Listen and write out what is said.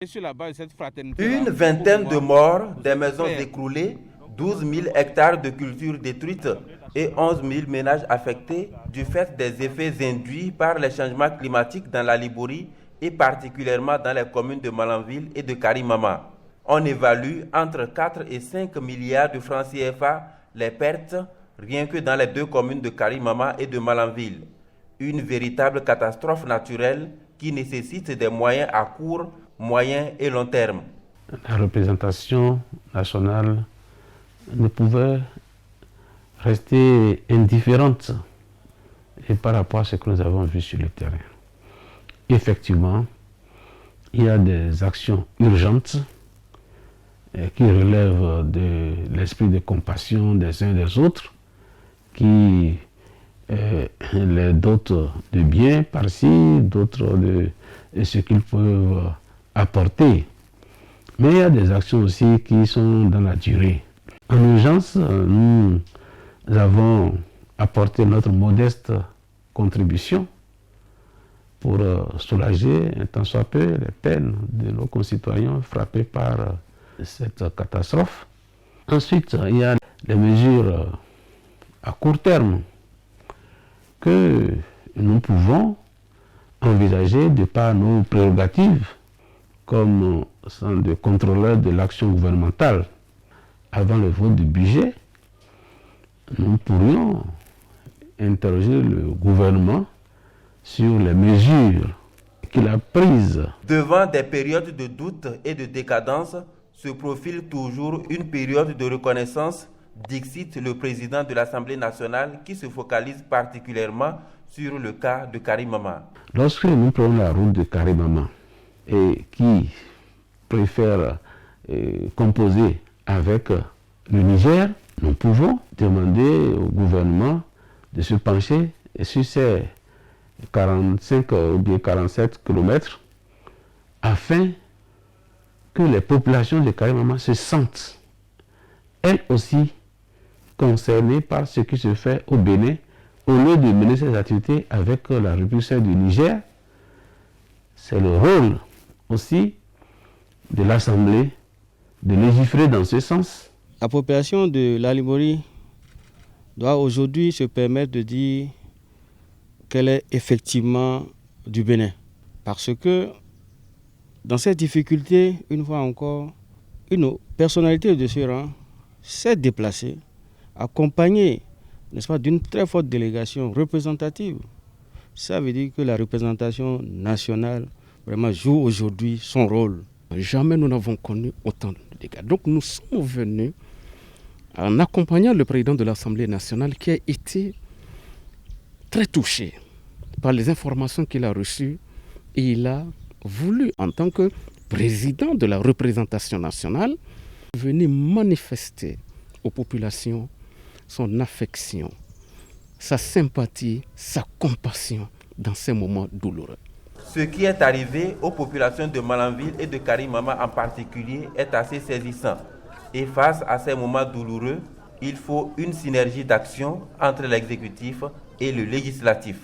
Sur la base de cette fraternité, Une vingtaine de morts, des maisons écroulées, 12 000 hectares de cultures détruites et 11 000 ménages affectés du fait des effets induits par les changements climatiques dans la Liborie et particulièrement dans les communes de Malanville et de Karimama. On évalue entre 4 et 5 milliards de francs CFA les pertes rien que dans les deux communes de Karimama et de Malanville. Une véritable catastrophe naturelle qui nécessite des moyens à court, moyen et long terme. La représentation nationale ne pouvait rester indifférente par rapport à ce que nous avons vu sur le terrain. Effectivement, il y a des actions urgentes qui relèvent de l'esprit de compassion des uns des autres, qui les dotent de biens par-ci, d'autres de ce qu'ils peuvent apporter. Mais il y a des actions aussi qui sont dans la durée. En urgence, nous avons apporté notre modeste contribution pour soulager un tant soit peu les peines de nos concitoyens frappés par cette catastrophe. Ensuite, il y a les mesures à court terme que nous pouvons envisager de par nos prérogatives comme de contrôleur de l'action gouvernementale. Avant le vote du budget, nous pourrions interroger le gouvernement sur les mesures qu'il a prises. Devant des périodes de doute et de décadence, se profile toujours une période de reconnaissance, dixit le président de l'Assemblée nationale qui se focalise particulièrement sur le cas de Karimama. Lorsque nous prenons la route de Karimama et qui préfère composer avec le Niger, nous pouvons demander au gouvernement de se pencher sur ces 45 ou bien 47 kilomètres afin que les populations de Karimama se sentent elles aussi concernées par ce qui se fait au Bénin, au lieu de mener ces activités avec la République du Niger. C'est le rôle aussi de l'Assemblée de légiférer dans ce sens. La population de la Liborie doit aujourd'hui se permettre de dire qu'elle est effectivement du Bénin. Parce que dans cette difficulté, une fois encore, une personnalité de ce rang s'est déplacée, accompagnée, n'est-ce pas, d'une très forte délégation représentative. Ça veut dire que la représentation nationale vraiment joue aujourd'hui son rôle. Jamais nous n'avons connu autant de dégâts. Donc nous sommes venus en accompagnant le président de l'Assemblée nationale qui a été très touché par les informations qu'il a reçues et il a voulu, en tant que président de la représentation nationale, venir manifester aux populations son affection, sa sympathie, sa compassion dans ces moments douloureux. Ce qui est arrivé aux populations de Malanville et de Karimama en particulier est assez saisissant. Et face à ces moments douloureux, il faut une synergie d'action entre l'exécutif et le législatif.